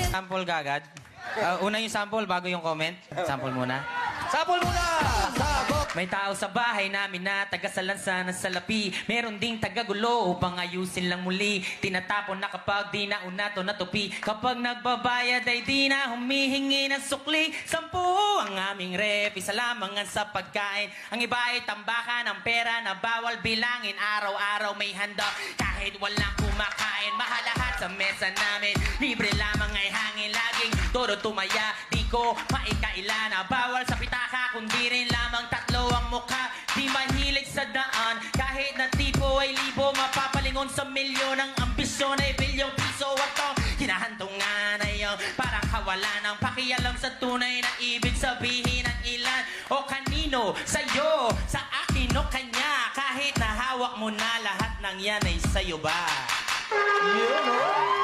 Sample kagad. Una yung sample bago yung comment. Sample muna. Sample muna! Sabog! May tao sa bahay namin na taga-salansa ng salapi. Meron ding taga-gulo upang ayusin lang muli. Tinatapon na kapag di na una to natupi. Kapag nagbabayad ay di na humihingi ng sukli. 10 ang aming rep, isa lamang ang sa pagkain. Ang iba ay tambakan ng pera na bawal bilangin. Araw-araw may handa kahit walang kumakain. Mahal lahat sa mesa namin, libre lamang ay hangin. Laging todo tumaya, di ko maikaila na bawal sa pitaka, kundi rin lamang tatlo ang mukha. Di mahilig sa daan, kahit na tipo ay libo. Mapapalingon sa milyon, ang ambisyon ay bilyong piso. At to, hinahantungan ay yung parang kawalan ng pakialam sa tunay na ibig sabihin ng ilan o kanino. Sa'yo, sa akin o kanya, kahit na hawak mo na lahat ng yan ay sa'yo ba? Yun, oh.